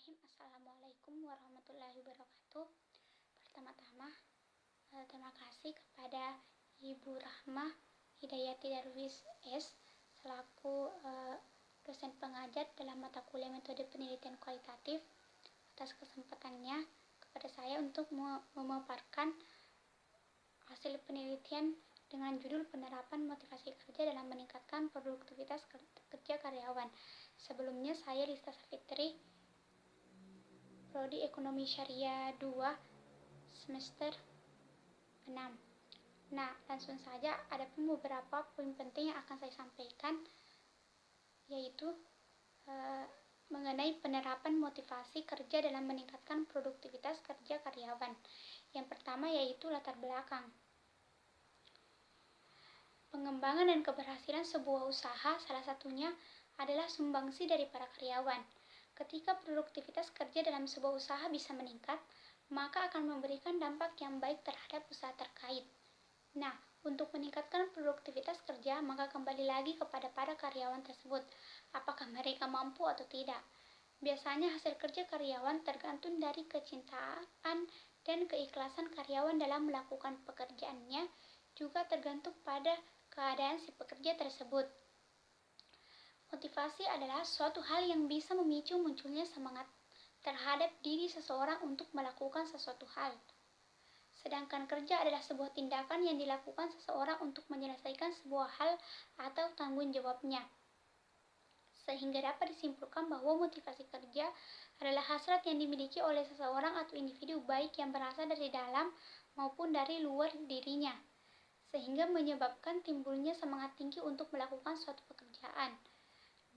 Bismillahirrahmanirrahim. Assalamualaikum warahmatullahi wabarakatuh. Pertama-tama, terima kasih kepada Ibu Rahmah Hidayati Darwis S selaku dosen pengajar dalam mata kuliah metode penelitian kualitatif atas kesempatannya kepada saya untuk memaparkan hasil penelitian dengan judul penerapan motivasi kerja dalam meningkatkan produktivitas kerja karyawan. Sebelumnya saya Lista Safitri, Prodi Ekonomi Syariah 2 semester 6. Nah, langsung saja ada beberapa poin penting yang akan saya sampaikan, yaitu mengenai penerapan motivasi kerja dalam meningkatkan produktivitas kerja karyawan. Yang pertama yaitu latar belakang. Pengembangan dan keberhasilan sebuah usaha salah satunya adalah sumbangsi dari para karyawan. Ketika produktivitas kerja dalam sebuah usaha bisa meningkat, maka akan memberikan dampak yang baik terhadap usaha terkait. Nah, untuk meningkatkan produktivitas kerja, maka kembali lagi kepada para karyawan tersebut, apakah mereka mampu atau tidak. Biasanya hasil kerja karyawan tergantung dari kecintaan dan keikhlasan karyawan dalam melakukan pekerjaannya, juga tergantung pada keadaan si pekerja tersebut. Motivasi adalah suatu hal yang bisa memicu munculnya semangat terhadap diri seseorang untuk melakukan sesuatu hal. Sedangkan kerja adalah sebuah tindakan yang dilakukan seseorang untuk menyelesaikan sebuah hal atau tanggung jawabnya. Sehingga dapat disimpulkan bahwa motivasi kerja adalah hasrat yang dimiliki oleh seseorang atau individu baik yang berasal dari dalam maupun dari luar dirinya, sehingga menyebabkan timbulnya semangat tinggi untuk melakukan suatu pekerjaan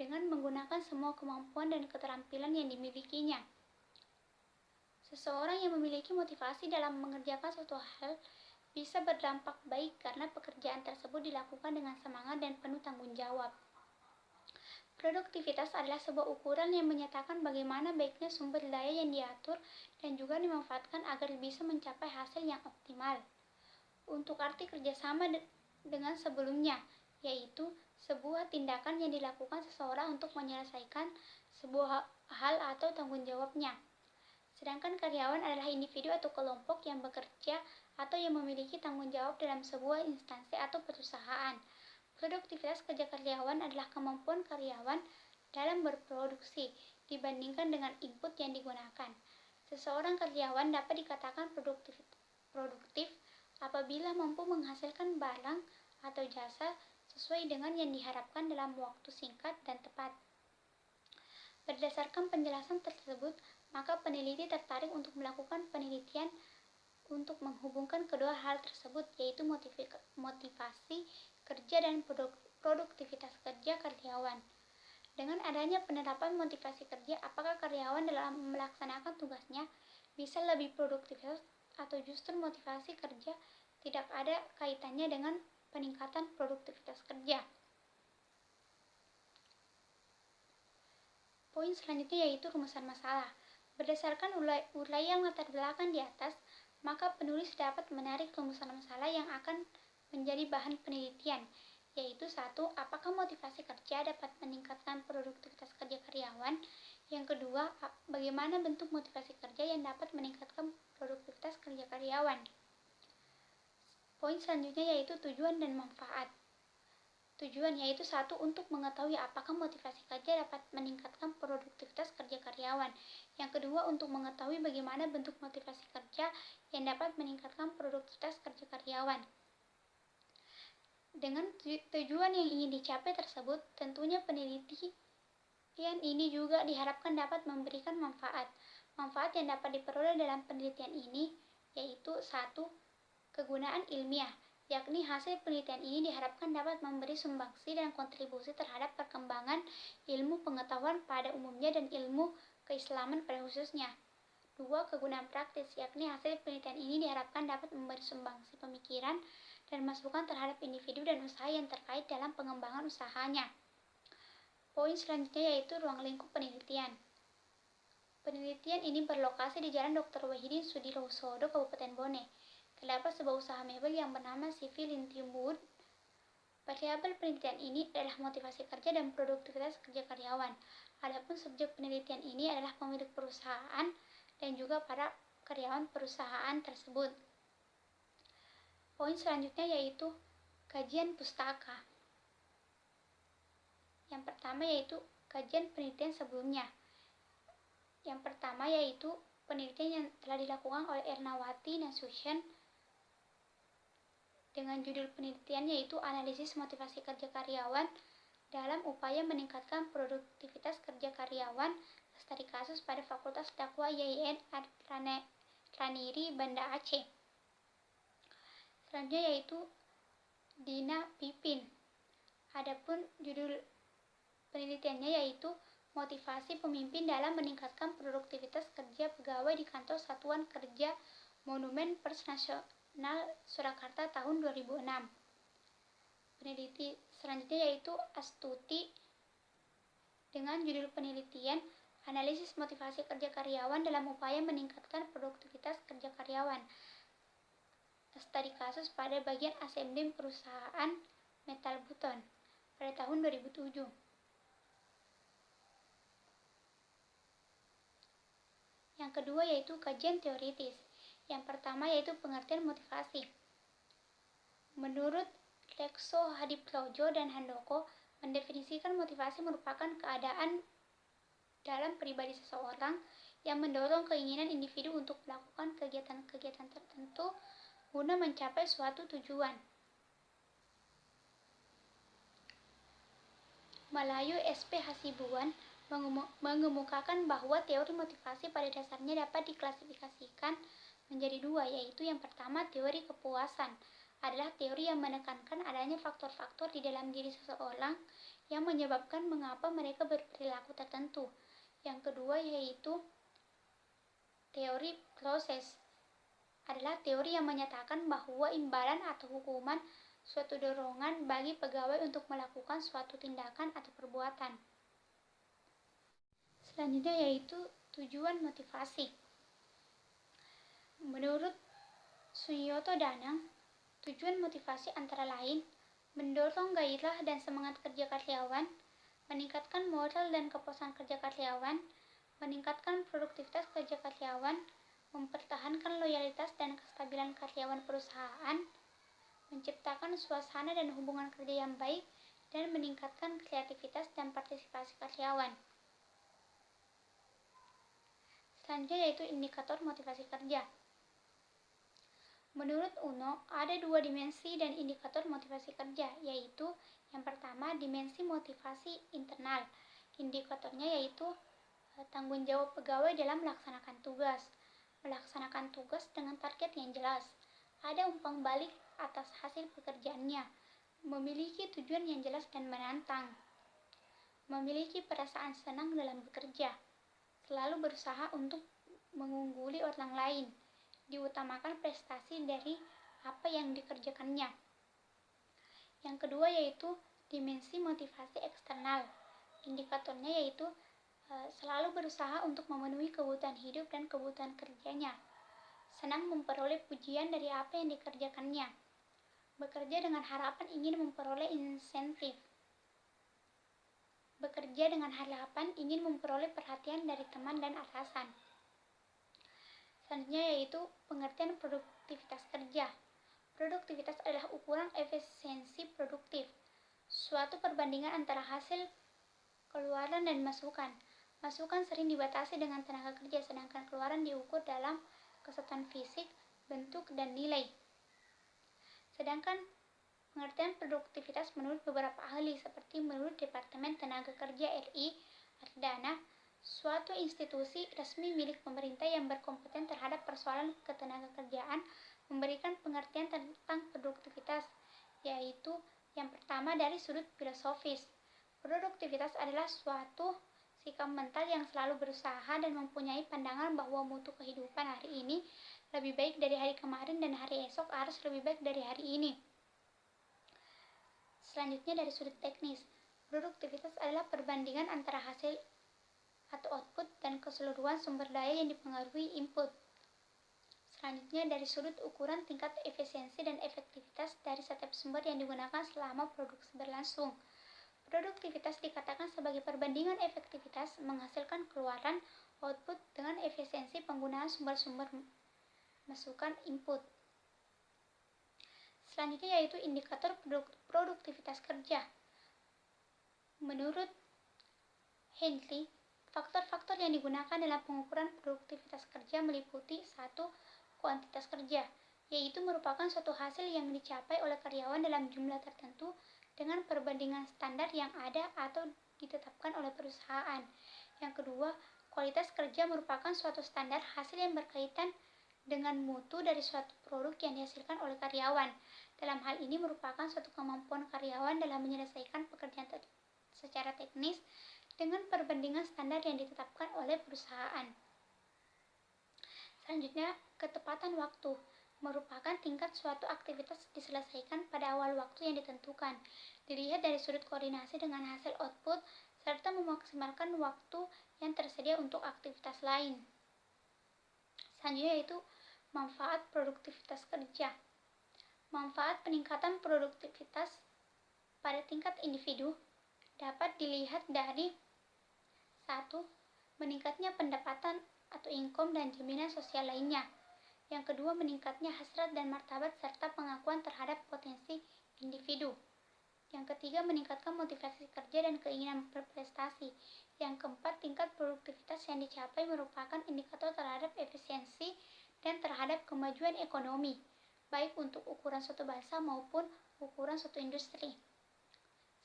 dengan menggunakan semua kemampuan dan keterampilan yang dimilikinya. Seseorang yang memiliki motivasi dalam mengerjakan suatu hal bisa berdampak baik karena pekerjaan tersebut dilakukan dengan semangat dan penuh tanggung jawab. Produktivitas adalah sebuah ukuran yang menyatakan bagaimana baiknya sumber daya yang diatur dan juga dimanfaatkan agar bisa mencapai hasil yang optimal. Untuk arti kerjasama dengan sebelumnya, yaitu sebuah tindakan yang dilakukan seseorang untuk menyelesaikan sebuah hal atau tanggung jawabnya. Sedangkan karyawan adalah individu atau kelompok yang bekerja atau yang memiliki tanggung jawab dalam sebuah instansi atau perusahaan. Produktivitas kerja karyawan adalah kemampuan karyawan dalam berproduksi dibandingkan dengan input yang digunakan. Seseorang karyawan dapat dikatakan produktif apabila mampu menghasilkan barang atau jasa sesuai dengan yang diharapkan dalam waktu singkat dan tepat. Berdasarkan penjelasan tersebut, maka peneliti tertarik untuk melakukan penelitian untuk menghubungkan kedua hal tersebut, yaitu motivasi kerja dan produktivitas kerja karyawan. Dengan adanya penerapan motivasi kerja, apakah karyawan dalam melaksanakan tugasnya bisa lebih produktif atau justru motivasi kerja tidak ada kaitannya dengan peningkatan produktivitas kerja? Poin selanjutnya yaitu rumusan masalah. Berdasarkan uraian latar belakang di atas, maka penulis dapat menarik rumusan masalah yang akan menjadi bahan penelitian, yaitu 1. Apakah motivasi kerja dapat meningkatkan produktivitas kerja karyawan? Yang kedua, bagaimana bentuk motivasi kerja yang dapat meningkatkan produktivitas kerja karyawan? Poin selanjutnya yaitu tujuan dan manfaat. Tujuan yaitu 1. Untuk mengetahui apakah motivasi kerja dapat meningkatkan produktivitas kerja karyawan. Yang kedua, untuk mengetahui bagaimana bentuk motivasi kerja yang dapat meningkatkan produktivitas kerja karyawan. Dengan tujuan yang ingin dicapai tersebut, tentunya penelitian ini juga diharapkan dapat memberikan manfaat. Manfaat yang dapat diperoleh dalam penelitian ini yaitu 1. Kegunaan ilmiah, yakni hasil penelitian ini diharapkan dapat memberi sumbangsi dan kontribusi terhadap perkembangan ilmu pengetahuan pada umumnya dan ilmu keislaman pada khususnya. 2. Kegunaan praktis, yakni hasil penelitian ini diharapkan dapat memberi sumbangsi pemikiran dan masukan terhadap individu dan usaha yang terkait dalam pengembangan usahanya. Poin selanjutnya yaitu ruang lingkup penelitian. Penelitian ini berlokasi di Jalan Dr. Wahidin Sudirohusodo, Kabupaten Bone. Terdapat sebuah usaha mebel yang bernama CV Lintium Wood Variabel penelitian ini adalah motivasi kerja dan produktivitas kerja karyawan. Adapun subjek penelitian ini adalah pemilik perusahaan dan juga para karyawan perusahaan tersebut. Poin selanjutnya yaitu kajian pustaka. Yang pertama yaitu kajian penelitian sebelumnya. Yang pertama yaitu penelitian yang telah dilakukan oleh Ernawati Nasution dengan judul penelitian yaitu analisis motivasi kerja karyawan dalam upaya meningkatkan produktivitas kerja karyawan, studi kasus pada Fakultas Dakwah YIN Raniri Banda Aceh. Selanjutnya yaitu Dina Pipin. Adapun judul penelitiannya yaitu motivasi pemimpin dalam meningkatkan produktivitas kerja pegawai di kantor Satuan Kerja Monumen Pers Nasional Surakarta tahun 2006. Peneliti selanjutnya yaitu Astuti dengan judul penelitian analisis motivasi kerja karyawan dalam upaya meningkatkan produktivitas kerja karyawan, studi kasus pada bagian assembly perusahaan Metal Buton pada tahun 2007. Yang kedua yaitu kajian teoritis. Yang pertama yaitu pengertian motivasi. Menurut Lekso Hadiplojo dan Handoko, mendefinisikan motivasi merupakan keadaan dalam pribadi seseorang yang mendorong keinginan individu untuk melakukan kegiatan-kegiatan tertentu guna mencapai suatu tujuan. Melayu SP Hasibuan mengemukakan bahwa teori motivasi pada dasarnya dapat diklasifikasikan menjadi dua, yaitu yang pertama teori kepuasan adalah teori yang menekankan adanya faktor-faktor di dalam diri seseorang yang menyebabkan mengapa mereka berperilaku tertentu. Yang kedua yaitu teori proses adalah teori yang menyatakan bahwa imbalan atau hukuman suatu dorongan bagi pegawai untuk melakukan suatu tindakan atau perbuatan. Selanjutnya yaitu tujuan motivasi. Menurut Suyoto Danang, tujuan motivasi antara lain mendorong gairah dan semangat kerja karyawan, meningkatkan moral dan kepuasan kerja karyawan, meningkatkan produktivitas kerja karyawan, mempertahankan loyalitas dan kestabilan karyawan perusahaan, menciptakan suasana dan hubungan kerja yang baik, dan meningkatkan kreativitas dan partisipasi karyawan. Selanjutnya yaitu indikator motivasi kerja. Menurut Uno, ada dua dimensi dan indikator motivasi kerja, yaitu yang pertama dimensi motivasi internal. Indikatornya yaitu tanggung jawab pegawai dalam melaksanakan tugas dengan target yang jelas, ada umpan balik atas hasil pekerjaannya, memiliki tujuan yang jelas dan menantang, memiliki perasaan senang dalam bekerja, selalu berusaha untuk mengungguli orang lain, diutamakan prestasi dari apa yang dikerjakannya. Yang kedua yaitu dimensi motivasi eksternal. Indikatornya yaitu selalu berusaha untuk memenuhi kebutuhan hidup dan kebutuhan kerjanya, senang memperoleh pujian dari apa yang dikerjakannya, bekerja dengan harapan ingin memperoleh insentif, bekerja dengan harapan ingin memperoleh perhatian dari teman dan atasan. Selanjutnya yaitu pengertian produktivitas kerja. Produktivitas adalah ukuran efisiensi produktif, suatu perbandingan antara hasil keluaran dan masukan. Masukan sering dibatasi dengan tenaga kerja, sedangkan keluaran diukur dalam kesatuan fisik, bentuk, dan nilai. Sedangkan pengertian produktivitas menurut beberapa ahli, seperti menurut Departemen Tenaga Kerja RI, Ardana, suatu institusi resmi milik pemerintah yang berkompeten terhadap persoalan ketenagakerjaan, memberikan pengertian tentang produktivitas, yaitu yang pertama dari sudut filosofis. Produktivitas adalah suatu sikap mental yang selalu berusaha dan mempunyai pandangan bahwa mutu kehidupan hari ini lebih baik dari hari kemarin dan hari esok harus lebih baik dari hari ini. Selanjutnya dari sudut teknis, produktivitas adalah perbandingan antara hasil atau output dan keseluruhan sumber daya yang dipengaruhi input. Selanjutnya, dari sudut ukuran tingkat efisiensi dan efektivitas dari setiap sumber yang digunakan selama produksi berlangsung. Produktivitas dikatakan sebagai perbandingan efektivitas menghasilkan keluaran output dengan efisiensi penggunaan sumber-sumber masukan input. Selanjutnya yaitu indikator produktivitas kerja. Menurut Henley, faktor-faktor yang digunakan dalam pengukuran produktivitas kerja meliputi 1. Kuantitas kerja, yaitu merupakan suatu hasil yang dicapai oleh karyawan dalam jumlah tertentu dengan perbandingan standar yang ada atau ditetapkan oleh perusahaan. Yang kedua, kualitas kerja merupakan suatu standar hasil yang berkaitan dengan mutu dari suatu produk yang dihasilkan oleh karyawan. Dalam hal ini merupakan suatu kemampuan karyawan dalam menyelesaikan pekerjaan secara teknis dengan perbandingan standar yang ditetapkan oleh perusahaan. Selanjutnya, ketepatan waktu merupakan tingkat suatu aktivitas diselesaikan pada awal waktu yang ditentukan. Dilihat dari sudut koordinasi dengan hasil output serta memaksimalkan waktu yang tersedia untuk aktivitas lain. Selanjutnya yaitu manfaat produktivitas kerja. Manfaat peningkatan produktivitas pada tingkat individu dapat dilihat dari 1. Meningkatnya pendapatan atau income dan jaminan sosial lainnya. Yang kedua, meningkatnya hasrat dan martabat serta pengakuan terhadap potensi individu. Yang ketiga, meningkatkan motivasi kerja dan keinginan berprestasi. Yang keempat, tingkat produktivitas yang dicapai merupakan indikator terhadap efisiensi dan terhadap kemajuan ekonomi, baik untuk ukuran suatu bangsa maupun ukuran suatu industri.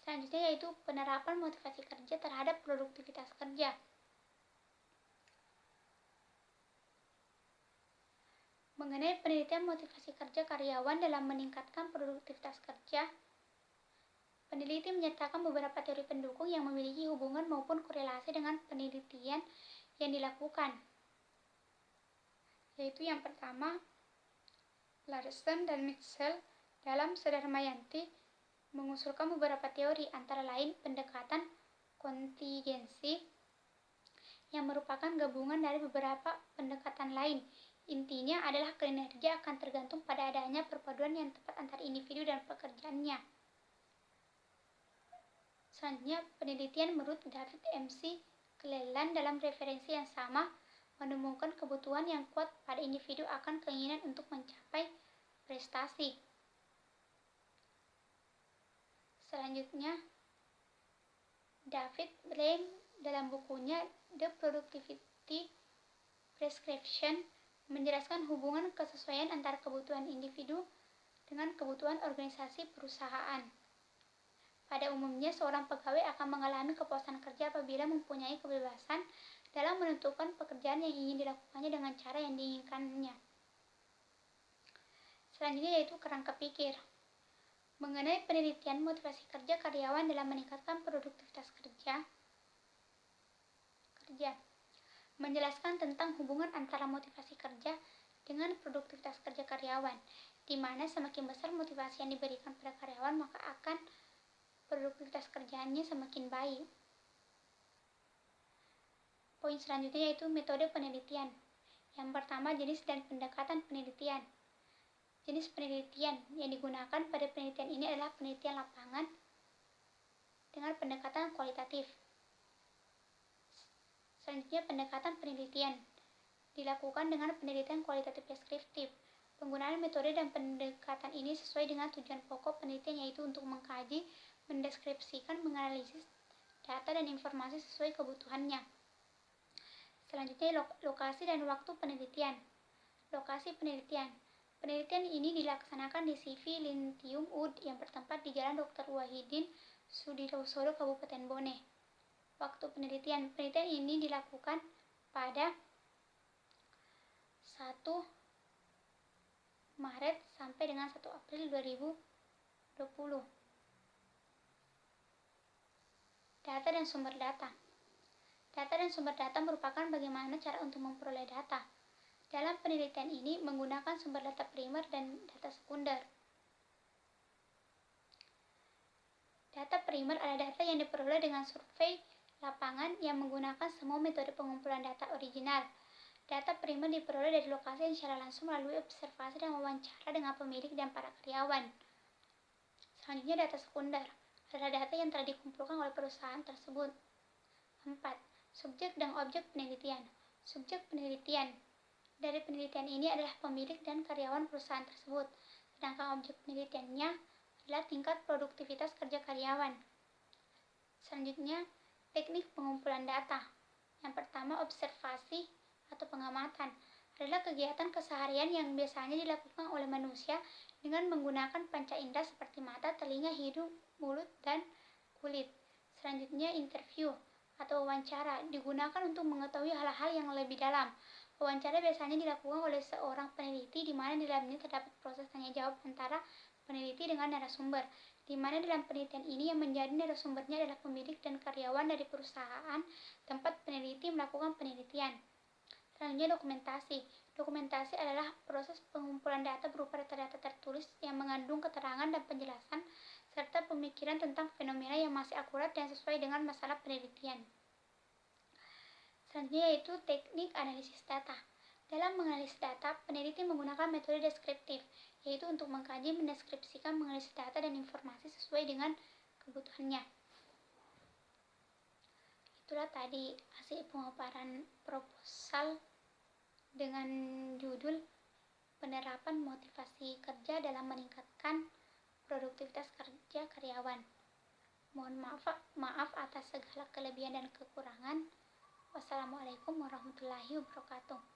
Selanjutnya yaitu penerapan motivasi kerja terhadap produktivitas kerja. Mengenai penelitian motivasi kerja karyawan dalam meningkatkan produktivitas kerja, peneliti menyertakan beberapa teori pendukung yang memiliki hubungan maupun korelasi dengan penelitian yang dilakukan. Yaitu yang pertama, Larsen dan Mitchell dalam Sudarmayanti mengusulkan beberapa teori, antara lain pendekatan kontingensi yang merupakan gabungan dari beberapa pendekatan lain. Intinya adalah kinerja akan tergantung pada adanya perpaduan yang tepat antara individu dan pekerjaannya. Selanjutnya, penelitian menurut David MC Cleland dalam referensi yang sama menemukan kebutuhan yang kuat pada individu akan keinginan untuk mencapai prestasi. Selanjutnya, David Blaine dalam bukunya The Productivity Prescription menjelaskan hubungan kesesuaian antara kebutuhan individu dengan kebutuhan organisasi perusahaan. Pada umumnya, seorang pegawai akan mengalami kepuasan kerja apabila mempunyai kebebasan dalam menentukan pekerjaan yang ingin dilakukannya dengan cara yang diinginkannya. Selanjutnya yaitu kerangka pikir. Mengenai penelitian motivasi kerja karyawan dalam meningkatkan produktivitas kerja, menjelaskan tentang hubungan antara motivasi kerja dengan produktivitas kerja karyawan, di mana semakin besar motivasi yang diberikan pada karyawan, maka akan produktivitas kerjaannya semakin baik. Poin selanjutnya yaitu metode penelitian. Yang pertama, jenis dan pendekatan penelitian. Jenis penelitian yang digunakan pada penelitian ini adalah penelitian lapangan dengan pendekatan kualitatif. Selanjutnya, pendekatan penelitian dilakukan dengan penelitian kualitatif deskriptif. Penggunaan metode dan pendekatan ini sesuai dengan tujuan pokok penelitian, yaitu untuk mengkaji, mendeskripsikan, menganalisis data dan informasi sesuai kebutuhannya. Selanjutnya, lokasi dan waktu penelitian. Lokasi penelitian. Penelitian ini dilaksanakan di CV Lithium Wood yang bertempat di Jalan Dr. Wahidin Sudirosodo, Kabupaten Bone. Waktu penelitian. Penelitian ini dilakukan pada 1 Maret sampai dengan 1 April 2020. Data dan sumber data. Data dan sumber data merupakan bagaimana cara untuk memperoleh data. Dalam penelitian ini menggunakan sumber data primer dan data sekunder. Data primer adalah data yang diperoleh dengan survei lapangan yang menggunakan semua metode pengumpulan data original. Data primer diperoleh dari lokasi yang secara langsung melalui observasi dan wawancara dengan pemilik dan para karyawan. Selanjutnya data sekunder adalah data yang telah dikumpulkan oleh perusahaan tersebut. 4. Subjek dan objek penelitian. Subjek penelitian. Dari penelitian ini adalah pemilik dan karyawan perusahaan tersebut, sedangkan objek penelitiannya adalah tingkat produktivitas kerja karyawan. Selanjutnya, teknik pengumpulan data. Yang pertama, observasi atau pengamatan adalah kegiatan keseharian yang biasanya dilakukan oleh manusia dengan menggunakan panca indera seperti mata, telinga, hidung, mulut, dan kulit. Selanjutnya, interview atau wawancara digunakan untuk mengetahui hal-hal yang lebih dalam. Wawancara biasanya dilakukan oleh seorang peneliti di mana di dalamnya terdapat proses tanya jawab antara peneliti dengan narasumber, di mana dalam penelitian ini yang menjadi narasumbernya adalah pemilik dan karyawan dari perusahaan tempat peneliti melakukan penelitian. Selanjutnya dokumentasi. Dokumentasi adalah proses pengumpulan data berupa data-data tertulis yang mengandung keterangan dan penjelasan serta pemikiran tentang fenomena yang masih akurat dan sesuai dengan masalah penelitian. Selanjutnya yaitu teknik analisis data. Dalam menganalisis data, peneliti menggunakan metode deskriptif, yaitu untuk mengkaji, mendeskripsikan, menganalisis data dan informasi sesuai dengan kebutuhannya. Itulah tadi hasil pemaparan proposal dengan judul penerapan motivasi kerja dalam meningkatkan produktivitas kerja karyawan. Mohon maaf atas segala kelebihan dan kekurangan. Wassalamualaikum warahmatullahi wabarakatuh.